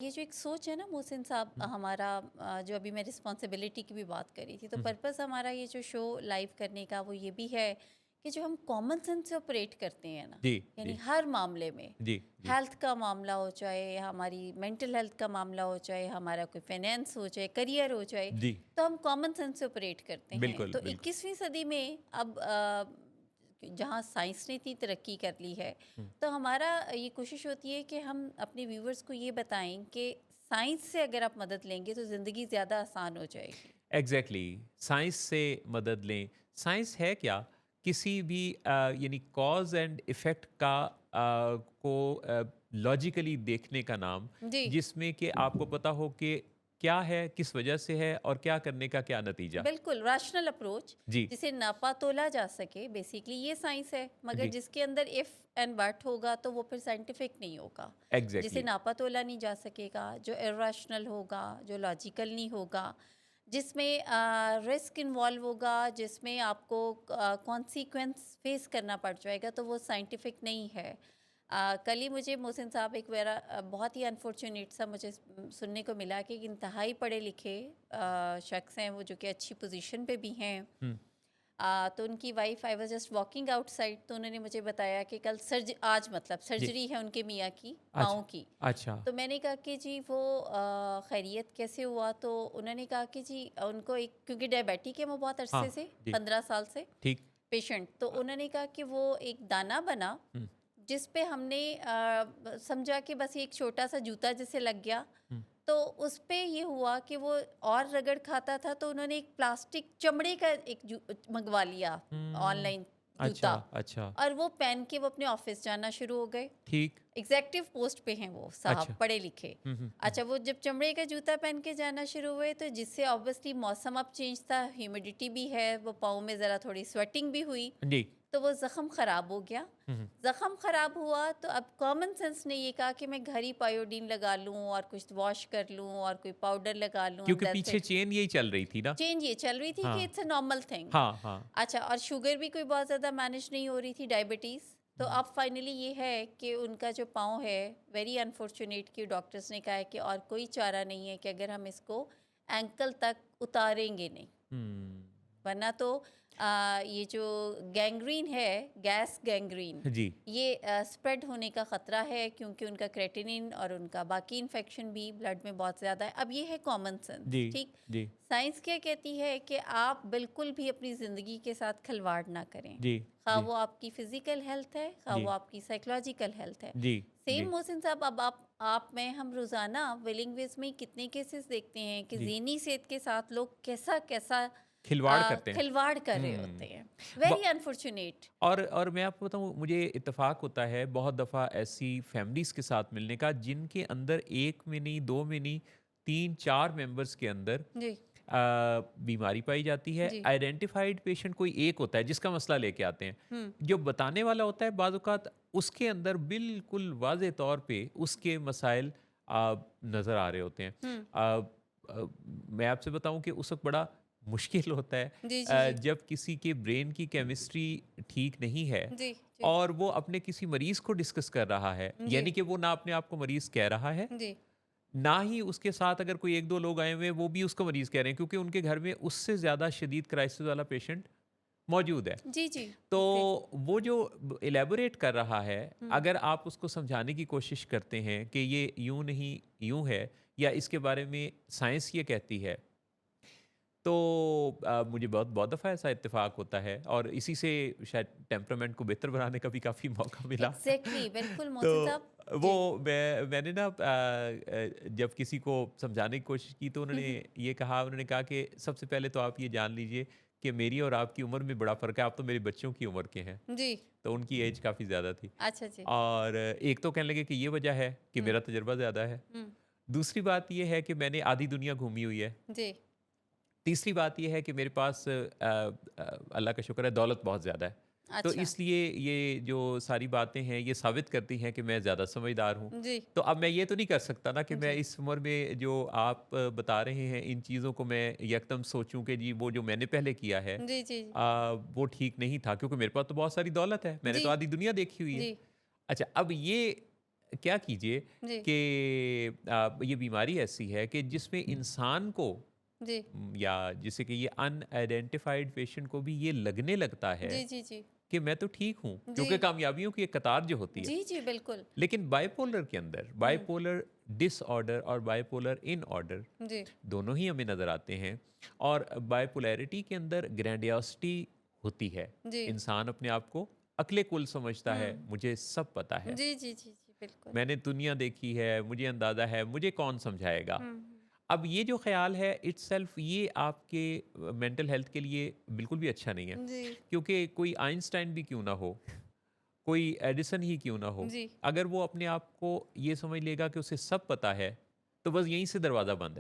ये जो एक सोच है ना मोहसिन साहब, हुँ, हमारा जो अभी मैं रिस्पॉन्सिबिलिटी की भी बात कर रही थी, तो हुँ, हुँ। पर्पस हमारा ये जो शो लाइव करने का वो ये भी है कि जो हम कॉमन सेंस से ऑपरेट करते हैं ना, जी, यानी जी, हर मामले में, जी, जी, हेल्थ का मामला हो, चाहे हमारी मेंटल हेल्थ का मामला हो, चाहे हमारा कोई फाइनेंस हो, चाहे करियर हो, चाहे, जी। तो हम कॉमन सेंस से ऑपरेट करते हैं। बिल्कुल, तो बिल्कुल। 21वीं सदी में अब जहाँ साइंस ने इतनी तरक्की कर ली है, हुँ। तो हमारा ये कोशिश होती है कि हम अपने व्यूवर्स को ये बताएं कि साइंस से अगर आप मदद लेंगे तो ज़िंदगी ज़्यादा आसान हो जाएगी। एग्ज़ैक्टली, साइंस से मदद लें। साइंस है क्या? किसी भी यानी कॉज़ एंड इफ़ेक्ट का को लॉजिकली देखने का नाम, जी, जिसमें कि आपको पता हो कि क्या है, किस वजह से है और क्या करने का क्या नतीजा। बिल्कुल रैशनल अप्रोच, जी, जिसे नापा तोला जा सके, बेसिकली ये साइंस है। मगर जी, जिसके अंदर इफ़ एंड बट होगा तो वो फिर साइंटिफिक नहीं होगा। जिसे एग्ज़ैक्टली। नापा तोला नहीं जा सकेगा, जो इर्रेशनल होगा, जो लॉजिकल नहीं होगा, जिसमें रिस्क इन्वॉल्व होगा, जिसमें आपको कॉन्सिक्वेंस फेस करना पड़ जाएगा, तो वो साइंटिफिक नहीं है। कल ही मुझे मोहसिन साहब एक मेरा बहुत ही अनफॉर्चुनेट सा मुझे सुनने को मिला कि एक इंतहाई पढ़े लिखे शख्स हैं वो, जो कि अच्छी पोजीशन पे भी हैं। हुँ, तो उनकी wife, I was just walking outside, तो उन्होंने मुझे बताया कि कल आज मतलब जी। सर्जरी है उनके मियाँ की अच्छा, पाँव की। अच्छा। तो मैंने कहा कि जी वो खैरियत कैसे हुआ? तो उन्होंने कहा कि जी उनको एक, क्योंकि डायबिटिक है वो बहुत अरसे हाँ, से, जी, 15 साल से ठीक। पेशेंट। तो अ, उन्होंने कहा कि वो एक दाना बना हुँ, जिस पे हमने समझा कि बस ये एक छोटा सा जूता जैसे लग गया। हुँ, तो उस पे ये हुआ कि वो और रगड़ खाता था, तो उन्होंने एक प्लास्टिक चमड़े का एक मंगवा लिया हुँ। ऑनलाइन अच्छा, जूता, अच्छा, और वो पहन के वो अपने ऑफिस जाना शुरू हो गए। ठीक। एग्ज़ेक्टिव पोस्ट पे हैं वो साहब, अच्छा। पढ़े लिखे। हुँ, हुँ, हुँ। अच्छा, वो जब चमड़े का जूता पहन के जाना शुरू हुए, तो जिससे ऑब्वियसली मौसम अब चेंज था, ह्यूमिडिटी भी है, वो पाँव में ज़रा थोड़ी स्वेटिंग भी हुई, जी। तो वो ज़ख़म ख़राब हो गया। हुँ, हुँ। ज़ख़म ख़राब हुआ तो अब कॉमन सेंस ने ये कहा कि मैं घर ही पायोडीन लगा लूँ और कुछ वॉश कर लूँ और कोई पाउडर लगा लूँ, एंड क्योंकि दैट्स पीछे इट। चेन यही चल रही थी ना? चेंज ये चल रही थी कि हाँ, इट्स अ नॉर्मल थिंग। हाँ, हाँ। अच्छा, और शुगर भी कोई बहुत ज़्यादा मैनेज नहीं हो रही थी, डायबिटीज़। तो हुँ, अब फाइनली ये है कि उनका जो पाँव है, वेरी अनफॉर्चुनेट कि डॉक्टर्स ने कहा है कि और कोई चारा नहीं है कि अगर हम इसको एंकल तक उतारेंगे नहीं, हुँ। वरना तो ये जो गैंग्रीन है, गैस गैंग्रीन, जी, ये स्प्रेड होने का ख़तरा है, क्योंकि उनका क्रेटिनिन और उनका बाकी इन्फेक्शन भी ब्लड में बहुत ज़्यादा है। अब ये है कॉमन जी, सेंस, ठीक? जी, साइंस क्या कहती है कि आप बिल्कुल भी अपनी ज़िंदगी के साथ खिलवाड़ ना करें। जी, ख़वाह जी, वो आपकी फ़िज़िकल हेल्थ है, ख़वाह जी, वो आपकी साइकोलॉजिकल हेल्थ है। जी, सेम जी, मोहसिन साहब, अब आप मैं हम रोज़ाना विलिंग वेज में कितने केसेस देखते हैं कि जी। ज़हनी सेहत के साथ लोग कैसा-कैसा खिलवाड़ करते हैं। खिलवाड़ कर रहे होते हुँ। हैं। ब वेरी अनफॉर्च्यूनेट। और मैं आपको बताऊँ, मुझे इत्तेफ़ाक होता है बहुत दफ़ा ऐसी फैमिलीज़ के साथ मिलने का जिनके अंदर 1 में नहीं, 2 में नहीं, 3-4 मेंबर्स के अंदर जी, बीमारी पाई जाती है। जी। आइडेंटिफ़ाइड पेशेंट कोई एक होता है जिसका मसला लेके आते हैं। हुँ, जो बताने वाला होता है बाज़ औक़ात उसके अंदर बिल्कुल वाज़ेह तौर पे उसके मसाइल नज़र आ रहे होते हैं। हुँ। मैं आपसे बताऊँ कि उस वक़्त बड़ा मुश्किल होता है जी, जी, जी। जब किसी के ब्रेन की केमिस्ट्री ठीक नहीं है जी, जी। और वो अपने किसी मरीज़ को डिस्कस कर रहा है, जी, यानी कि वो ना अपने आप को मरीज़ कह रहा है, जी। ना ही उसके साथ अगर कोई 1-2 लोग आए हुए हैं, वो भी उसको मरीज़ कह रहे हैं, क्योंकि उनके घर में उससे ज़्यादा शदीद क्राइसिस वाला पेशेंट मौजूद है। जी, जी। तो एग्ज़ैक्टली। वो जो इलैबोरेट कर रहा है, हुँ। अगर आप उसको समझाने की कोशिश करते हैं कि ये यूँ नहीं, यूँ है, या इसके बारे में साइंस ये कहती है, तो मुझे बहुत बहुत दफ़ा ऐसा इत्तेफ़ाक होता है और इसी से शायद टेम्परामेंट को बेहतर बनाने का भी काफ़ी मौका मिला। एग्ज़ैक्टली, बिल्कुल तो मोहसिन साहब। वो जी। मैंने ना जब किसी को समझाने की कोशिश की तो हुँ, उन्होंने हुँ। उन्होंने कहा कि सबसे पहले तो आप ये जान लीजिए कि मेरी और आपकी उम्र में बड़ा फ़र्क है, आप तो मेरे बच्चों की उम्र के हैं। जी। तो उनकी एज काफ़ी ज़्यादा थी। अच्छा जी। और एक तो कहने लगे कि ये वजह है कि हुँ, मेरा तजुर्बा ज़्यादा है। हुँ। दूसरी बात ये है कि मैंने आधी दुनिया घूमी हुई है। जी। तीसरी बात ये है कि मेरे पास अल्लाह का शुक्र है, दौलत बहुत ज़्यादा है। तो अच्छा। इसलिए ये जो सारी बातें हैं ये साबित करती हैं कि मैं ज़्यादा समझदार हूँ। जी, तो अब मैं ये तो नहीं कर सकता ना कि मैं जी। इस उम्र में जो आप बता रहे हैं इन चीज़ों को मैं यकदम सोचूं कि जी वो जो मैंने पहले किया है जी, जी, जी। वो ठीक नहीं था, क्योंकि मेरे पास तो बहुत सारी दौलत है, मैंने जी, तो आधी दुनिया देखी हुई है। जी। अच्छा, अब ये क्या कीजिए जी, कि ये बीमारी ऐसी है कि जिसमें इंसान को जी, या जिसे कि ये अनआइडेंटिफाइड पेशेंट को भी ये लगने लगता है जी, जी, जी, कि मैं तो ठीक हूँ, जी, क्योंकि कामयाबियों की एक कतार जो होती है। जी, जी, बिल्कुल। लेकिन बाइपोलर के अंदर हुँ, बाइपोलर डिसऑर्डर और बाइपोलर इन ऑर्डर जी, दोनों ही हमें नज़र आते हैं। और बाइपोलैरिटी के अंदर ग्रैंडियोसिटी होती है। जी, इंसान अपने आप को अक्ले कुल समझता है, हुँ, मुझे सब पता है, जी, जी, जी, जी, बिल्कुल। मैंने दुनिया देखी है, मुझे अंदाज़ा है, मुझे कौन समझाएगा। हुँ, हुँ, अब ये जो ख़्याल है इट्सेल्फ ये आपके मेंटल हेल्थ के लिए बिल्कुल भी अच्छा नहीं है। जी, क्योंकि कोई आइंस्टाइन भी क्यों ना हो, कोई एडिसन ही क्यों ना हो, जी। अगर वो अपने आप को ये समझ लेगा कि उसे सब पता है, तो बस यहीं से दरवाज़ा बंद है।